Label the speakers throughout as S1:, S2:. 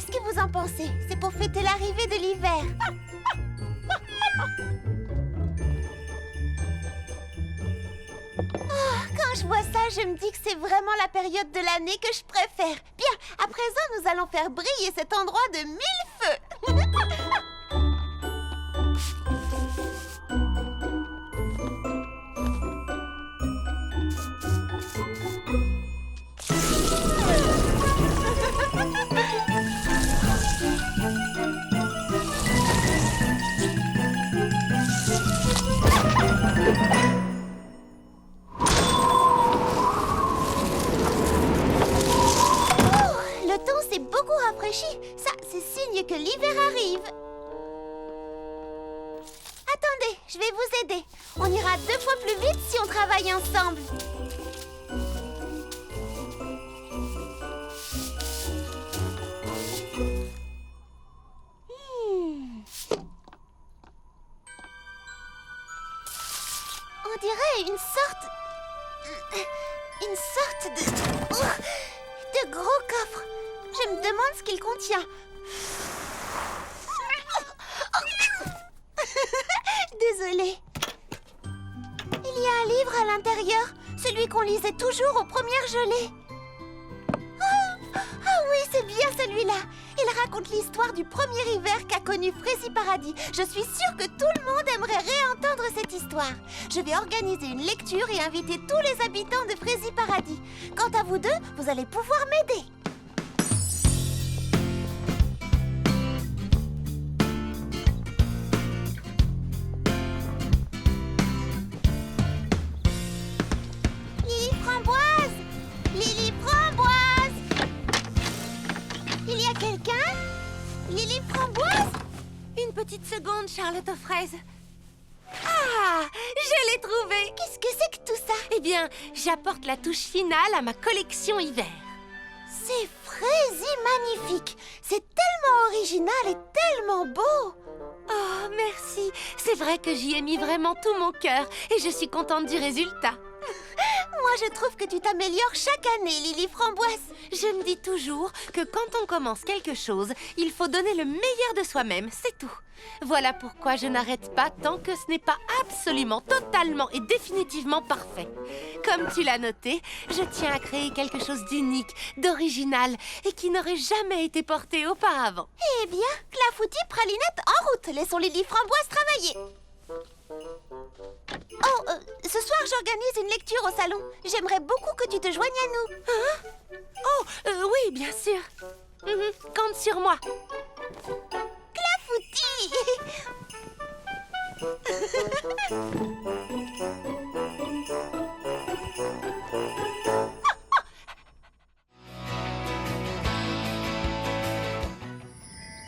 S1: Qu'est-ce que vous en pensez? C'est pour fêter l'arrivée de l'hiver. Quand je vois ça, je me dis que c'est vraiment la période de l'année que je préfère. Bien, à présent, nous allons faire briller cet endroit de 1000 feux. Ça, c'est signe que l'hiver arrive. Attendez, je vais vous aider. On ira 2 fois plus vite si on travaille ensemble. On dirait une sorte de gros coffre. Je me demande ce qu'il contient. Désolée. Il y a un livre à l'intérieur, celui qu'on lisait toujours aux premières gelées. Ah oui, c'est bien celui-là. Il raconte l'histoire du premier hiver qu'a connu Frézy Paradis. Je suis sûre que tout le monde aimerait réentendre cette histoire. Je vais organiser une lecture et inviter tous les habitants de Frézy Paradis. Quant à vous deux, vous allez pouvoir m'aider. Petite seconde, Charlotte aux fraises. Ah, je l'ai trouvé. Qu'est-ce que c'est que tout ça? Eh bien, j'apporte la touche finale à ma collection hiver. C'est Frézy magnifique. C'est tellement original et tellement beau. Oh, merci. C'est vrai que j'y ai mis vraiment tout mon cœur et je suis contente du résultat. Moi, je trouve que tu t'améliores chaque année, Lily Framboise. Je me dis toujours que quand on commence quelque chose, il faut donner le meilleur de soi-même, c'est tout. Voilà pourquoi je n'arrête pas tant que ce n'est pas absolument, totalement et définitivement parfait. Comme tu l'as noté, je tiens à créer quelque chose d'unique, d'original et qui n'aurait jamais été porté auparavant. Eh bien, Clafoutis, Pralinette, en route. Laissons Lily Framboise travailler. Oh, ce soir j'organise une lecture au salon. J'aimerais beaucoup que tu te joignes à nous. Hein? Oh, oui, bien sûr. Compte sur moi. Clafoutis.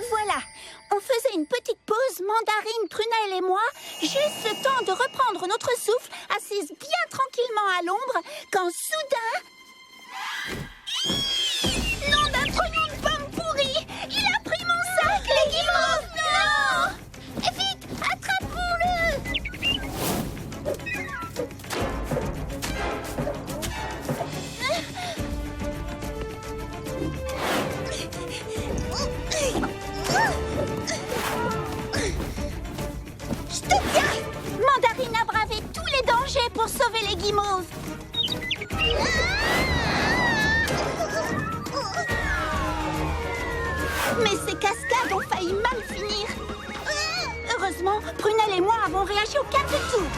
S2: Voilà, on faisait une petite pause, Mandarine, Prunelle et moi, juste le temps de reprendre notre souffle, assises bien tranquillement à l'ombre, quand soudain... Nom d'un trognon de pomme pourrie! Il a pris mon sac, les guimauves! Non! Et vite, attrapons-le! Je te tiens! Mandarine a bravé tous les dangers pour sauver les guimauves. Mais ces cascades ont failli mal finir. Heureusement, Prunelle et moi avons réagi au quart de tour.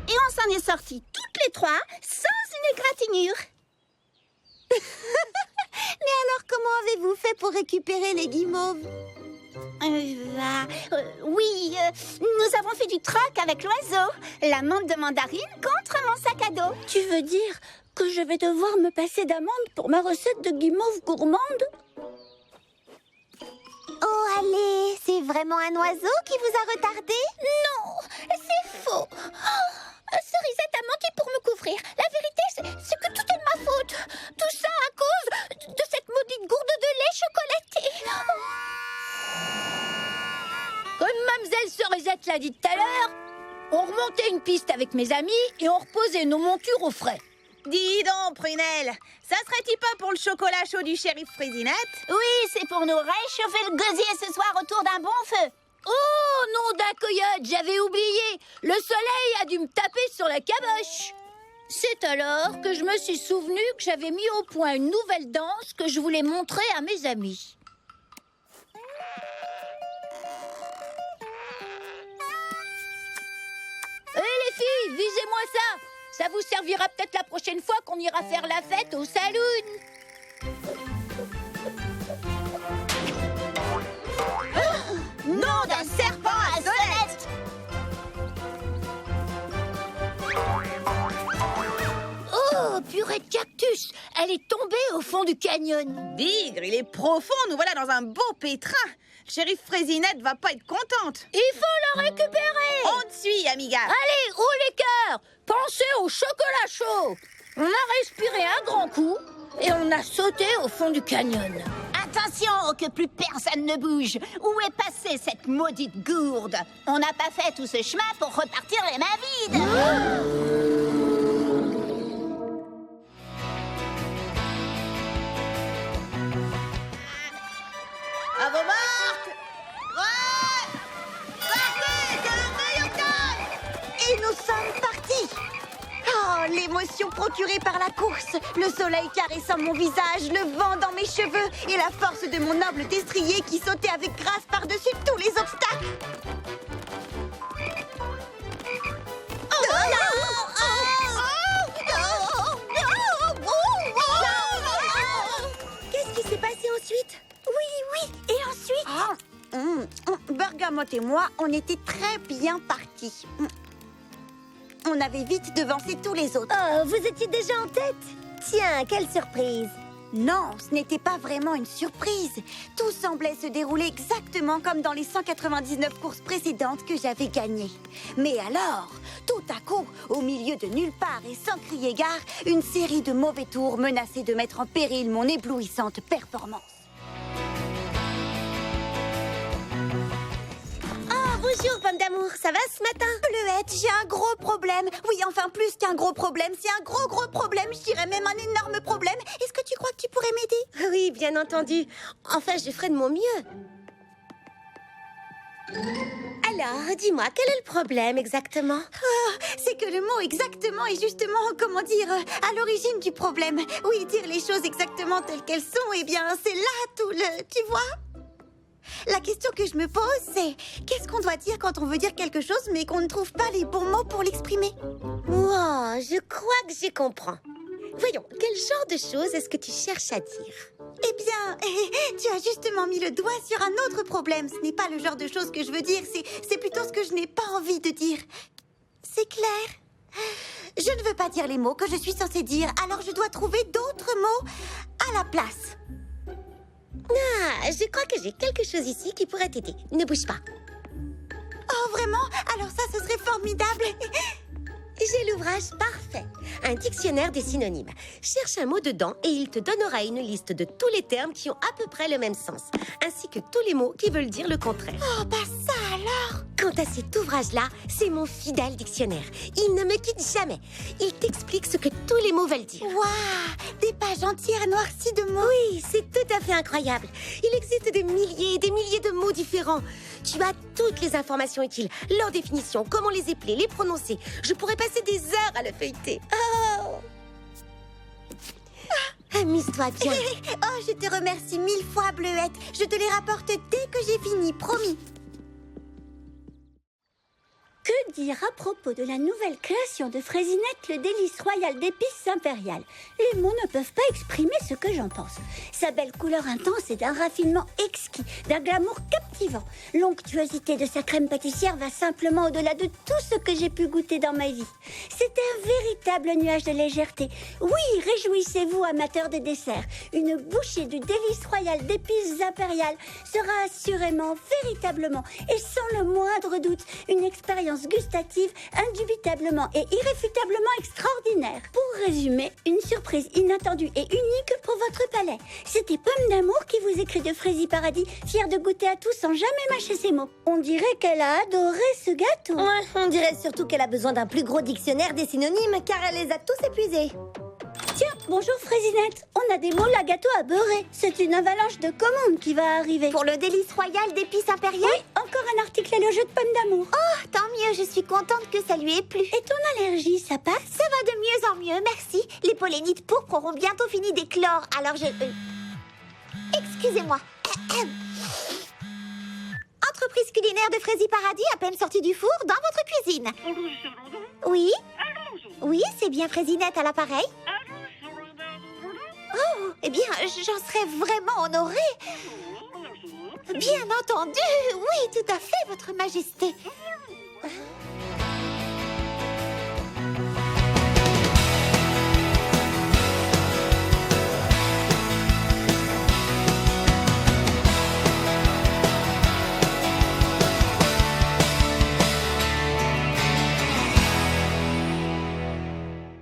S2: Et on s'en est sortis toutes les trois sans une égratignure.
S1: Mais alors, comment avez-vous fait pour récupérer les guimauves?
S2: Oui, nous avons fait du troc avec l'oiseau. L'amande de Mandarine contre mon sac à dos.
S3: Tu veux dire que je vais devoir me passer d'amande pour ma recette de guimauve gourmande?
S1: Oh, allez, c'est vraiment un oiseau qui vous a retardé?
S2: Non, c'est faux. Cerisette a menti pour me couvrir. La vérité, c'est que tout est de ma faute. Tout ça à cause de cette maudite gourde de lait chocolaté.
S3: Comme Mamzelle Cerisette l'a dit tout à l'heure, on remontait une piste avec mes amis et on reposait nos montures au frais.
S4: Dis donc, Prunelle, ça serait-il pas pour le chocolat chaud du shérif Fraisinette?
S2: Oui, c'est pour nous réchauffer le gosier ce soir autour d'un bon feu.
S3: Oh, nom d'un coyote, j'avais oublié. Le soleil a dû me taper sur la caboche. C'est alors que je me suis souvenu que j'avais mis au point une nouvelle danse que je voulais montrer à mes amis. Hé les filles, visez-moi ça. Ça vous servira peut-être la prochaine fois qu'on ira faire la fête au saloon.
S4: Nom d'un serpent à sonnette!
S3: Oh, purée de cactus. Elle est tombée au fond du canyon.
S4: Bigre, il est profond, nous voilà dans un beau pétrin. Le shérif Fraisinette va pas être contente.
S3: Il faut la récupérer.
S4: On te suit, amiga.
S3: Allez, haut les cœurs. Pensez au chocolat chaud. On a respiré un grand coup et on a sauté au fond du canyon.
S2: Attention que plus personne ne bouge. Où est passée cette maudite gourde? On n'a pas fait tout ce chemin pour repartir les mains vides.
S4: À vos marques! Ouais! Partez, c'est le meilleur temps!
S5: Et nous sommes partis! Oh, l'émotion procurée par la course, le soleil caressant mon visage, le vent dans mes cheveux et la force de mon noble destrier qui sautait avec grâce par-dessus tous les obstacles. Qu'est-ce qui s'est passé ensuite? Oui, et ensuite? Bergamote et moi, on était très bien partis. On avait vite devancé tous les autres.
S6: Oh, vous étiez déjà en tête? Tiens, quelle surprise!
S5: Non, ce n'était pas vraiment une surprise. Tout semblait se dérouler exactement comme dans les 199 courses précédentes que j'avais gagnées. Mais alors, tout à coup, au milieu de nulle part et sans crier gare, une série de mauvais tours menaçaient de mettre en péril mon éblouissante performance.
S6: Bonjour, pomme d'amour, ça va ce matin?
S5: Bleuette, j'ai un gros problème. Oui, enfin plus qu'un gros problème, c'est un gros problème, je dirais même un énorme problème. Est-ce que tu crois que tu pourrais m'aider?
S6: Oui, bien entendu. Enfin, je ferai de mon mieux. Alors, dis-moi, quel est le problème exactement?
S5: C'est que le mot exactement est justement, comment dire, à l'origine du problème. Oui, dire les choses exactement telles qu'elles sont, eh bien, c'est là tout le... Tu vois? La question que je me pose, c'est qu'est-ce qu'on doit dire quand on veut dire quelque chose mais qu'on ne trouve pas les bons mots pour l'exprimer?
S6: Wow, je crois que j'y comprends. Voyons, quel genre de choses est-ce que tu cherches à dire?
S5: Eh bien, tu as justement mis le doigt sur un autre problème. Ce n'est pas le genre de choses que je veux dire, c'est plutôt ce que je n'ai pas envie de dire. C'est clair? Je ne veux pas dire les mots que je suis censée dire, alors je dois trouver d'autres mots à la place.
S6: Ah, je crois que j'ai quelque chose ici qui pourrait t'aider. Ne bouge pas.
S5: Oh, vraiment? Alors ça, ce serait formidable.
S6: J'ai l'ouvrage parfait. Un dictionnaire des synonymes. Cherche un mot dedans et il te donnera une liste de tous les termes qui ont à peu près le même sens, ainsi que tous les mots qui veulent dire le contraire.
S5: Oh, bah ça alors!
S6: Quant à cet ouvrage-là, c'est mon fidèle dictionnaire. Il ne me quitte jamais. Il t'explique ce que tous les mots veulent dire.
S5: Waouh! Des pages entières noircies de mots.
S6: Oui, c'est tout à fait incroyable. Il existe des milliers et des milliers de mots différents. Tu as toutes les informations utiles, leurs définitions, comment les épeler, les prononcer. Je pourrais passer des heures à le feuilleter. Oh! Amuse-toi bien.
S5: Oh, je te remercie 1000 fois, Bleuette. Je te les rapporte dès que j'ai fini, promis.
S3: Que dire à propos de la nouvelle création de Fraisinette, le délice royal d'épices impériales? Les mots ne peuvent pas exprimer ce que j'en pense. Sa belle couleur intense est d'un raffinement exquis, d'un glamour captivant. L'onctuosité de sa crème pâtissière va simplement au-delà de tout ce que j'ai pu goûter dans ma vie. C'est un véritable nuage de légèreté. Oui, réjouissez-vous, amateurs des desserts. Une bouchée du délice royal d'épices impériales sera assurément, véritablement et sans le moindre doute une expérience gustative indubitablement et irréfutablement extraordinaire. Pour résumer, une surprise inattendue et unique pour votre palais. C'était Pomme d'amour qui vous écrit de Fraisie Paradis, fière de goûter à tout sans jamais mâcher ses mots. On dirait qu'elle a adoré ce gâteau.
S6: Ouais, on dirait surtout qu'elle a besoin d'un plus gros dictionnaire des synonymes car elle les a tous épuisés.
S3: Tiens, bonjour Fraisinette. On a des moules à gâteau à beurrer. C'est une avalanche de commandes qui va arriver.
S5: Pour le délice royal d'épices impériales?
S3: Oui, encore un article à le jeu de pommes d'amour.
S5: Oh, tant mieux, je suis contente que ça lui ait plu.
S3: Et ton allergie, ça passe?
S5: Ça va de mieux en mieux, merci. Les pollinites pourpres auront bientôt fini d'éclore, alors je... Excusez-moi. Entreprise culinaire de Fraisie Paradis, à peine sortie du four, dans votre cuisine. Oui? Oui, c'est bien Fraisinette à l'appareil. Oh, eh bien, j'en serais vraiment honorée. Bien entendu, oui, tout à fait, votre majesté.